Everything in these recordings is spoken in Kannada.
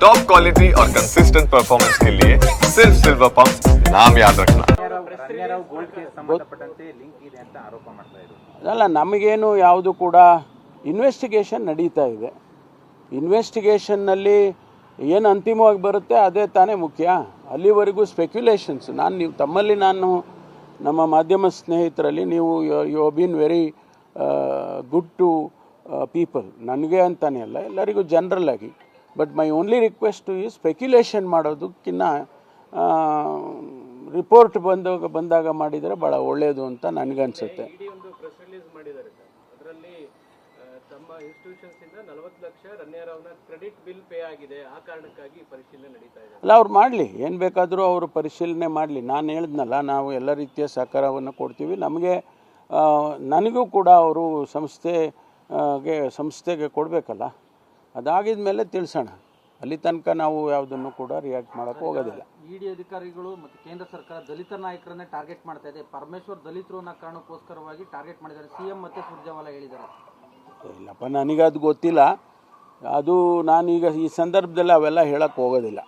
टॉप क्वालिटी और कंसिस्टेंट परफॉर्मेंस के लिए सिर्फ सिल्वर पंप नाम याद रखना. ಅಲ್ಲ, ನಮಗೇನು ಯಾವುದು ಕೂಡ ಇನ್ವೆಸ್ಟಿಗೇಷನ್ ನಡೀತಾ ಇದೆ. ಇನ್ವೆಸ್ಟಿಗೇಷನ್ನಲ್ಲಿ ಏನು ಅಂತಿಮವಾಗಿ ಬರುತ್ತೆ ಅದೇ ತಾನೇ ಮುಖ್ಯ. ಅಲ್ಲಿವರೆಗೂ ಸ್ಪೆಕ್ಯುಲೇಷನ್ಸ್. ನೀವು ತಮ್ಮಲ್ಲಿ ನಮ್ಮ ಮಾಧ್ಯಮ ಸ್ನೇಹಿತರಲ್ಲಿ ನೀವು you been very good to people, ನನಗೆ ಅಂತಾನೆ ಅಲ್ಲ, ಎಲ್ಲರಿಗೂ ಜನರಲ್ ಆಗಿ. ಬಟ್ ಮೈ ಓನ್ಲಿ ರಿಕ್ವೆಸ್ಟ್ ಈ ಸ್ಪೆಕ್ಯುಲೇಷನ್ ಮಾಡೋದಕ್ಕಿಂತ ರಿಪೋರ್ಟ್ ಬಂದಾಗ ಮಾಡಿದರೆ ಭಾಳ ಒಳ್ಳೆಯದು ಅಂತ ನನಗನ್ಸುತ್ತೆ. ಅಲ್ಲ, ಅವ್ರು ಮಾಡಲಿ, ಏನು ಬೇಕಾದರೂ ಅವರು ಪರಿಶೀಲನೆ ಮಾಡಲಿ. ನಾನು ಹೇಳಿದ್ನಲ್ಲ, ನಾವು ಎಲ್ಲ ರೀತಿಯ ಸಹಕಾರವನ್ನು ಕೊಡ್ತೀವಿ. ನನಗೂ ಕೂಡ ಅವರು ಸಂಸ್ಥೆಗೆ ಕೊಡಬೇಕಲ್ಲ. ಅದಾಗಿದ ಮೇಲೆ ತಿಳಿಸೋಣ. ಅಲ್ಲಿ ತನಕ ನಾವು ಯಾವುದನ್ನು ಕೂಡ ರಿಯಾಕ್ಟ್ ಮಾಡೋಕ್ಕೆ ಹೋಗೋದಿಲ್ಲ. ಇಡಿ ಅಧಿಕಾರಿಗಳು ಮತ್ತು ಕೇಂದ್ರ ಸರ್ಕಾರ ದಲಿತ ನಾಯಕರನ್ನೇ ಟಾರ್ಗೆಟ್ ಮಾಡ್ತಾ ಇದೆ. ಪರಮೇಶ್ವರ್ ದಲಿತರು ಅನ್ನೋ ಕಾರಣಕ್ಕೋಸ್ಕರವಾಗಿ ಟಾರ್ಗೆಟ್ ಮಾಡಿದ್ದಾರೆ. ಸಿಎಂ ಮತ್ತು ಸುರ್ಜೇವಾಲಾ ಹೇಳಿದ್ದಾರೆ. ಇಲ್ಲಪ್ಪ, ನನಗದು ಗೊತ್ತಿಲ್ಲ. ಅದು ನಾನೀಗ ಈ ಸಂದರ್ಭದಲ್ಲಿ ಅವೆಲ್ಲ ಹೇಳೋಕ್ಕೆ ಹೋಗೋದಿಲ್ಲ.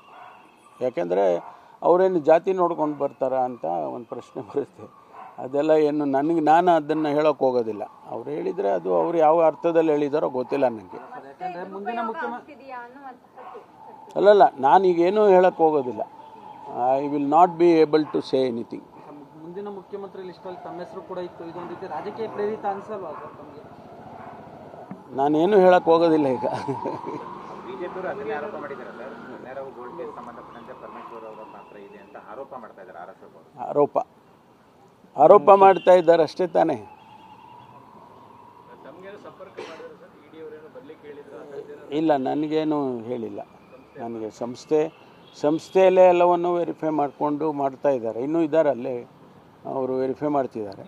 ಯಾಕೆಂದರೆ ಅವರೇನು ಜಾತಿ ನೋಡ್ಕೊಂಡು ಬರ್ತಾರಾ ಅಂತ ಒಂದು ಪ್ರಶ್ನೆ ಬರುತ್ತೆ. ಅದೆಲ್ಲ ಏನು ನಾನು ಅದನ್ನು ಹೇಳೋಕ್ಕೆ ಹೋಗೋದಿಲ್ಲ. ಅವ್ರು ಹೇಳಿದರೆ ಅದು ಅವ್ರು ಯಾವ ಅರ್ಥದಲ್ಲಿ ಹೇಳಿದಾರೋ ಗೊತ್ತಿಲ್ಲ ನನಗೆ. ಅಲ್ಲಲ್ಲ, ನಾನೀಗೇನು ಹೇಳೋಕ್ಕೆ ಹೋಗೋದಿಲ್ಲ. I will not be able to say anything. ಮುಂದಿನ ಮುಖ್ಯಮಂತ್ರಿ ಲಿಸ್ಟಲ್ಲಿ ತಮ್ಮ ಹೆಸರು ಕೂಡ ಇತ್ತು. ಇದೊಂದು ರೀತಿ ರಾಜಕೀಯ ಪ್ರೇರಿತ ಅನ್ಸಲ್ವಾ ಸರ್ ತಮಗೆ? ನಾನೇನು ಹೇಳಕ್ಕೆ ಹೋಗೋದಿಲ್ಲ ಈಗ. ಬಿಜೆಪಿಯವರು ಅದನ್ನೇ ಆರೋಪ ಮಾಡಿದ್ದಾರೆ ಸರ್. ನೇರವು ಗೋಲ್ಡ್ಗೆ ಸಂಬಂಧಪಟ್ಟಂತೆ ಪರಮೇಶ್ವರ್ ಅವರ ಪಾತ್ರ ಇದೆ ಅಂತ ಆರೋಪ ಮಾಡ್ತಾ ಇದ್ದಾರೆ ಆರ್ಎಸ್ಎಸ್. ಆರೋಪ ಮಾಡ್ತಾ ಇದ್ದಾರೆ ಅಷ್ಟೇ ತಾನೇ. ಇಲ್ಲ, ನನಗೇನು ಹೇಳಿಲ್ಲ. ನನಗೆ ಸಂಸ್ಥೆಯಲ್ಲೇ ಎಲ್ಲವನ್ನು ವೆರಿಫೈ ಮಾಡಿಕೊಂಡು ಮಾಡ್ತಾ ಇದ್ದಾರೆ. ಇನ್ನೂ ಇದ್ದಾರೆ ಅಲ್ಲೇ, ಅವರು ವೆರಿಫೈ ಮಾಡ್ತಿದ್ದಾರೆ.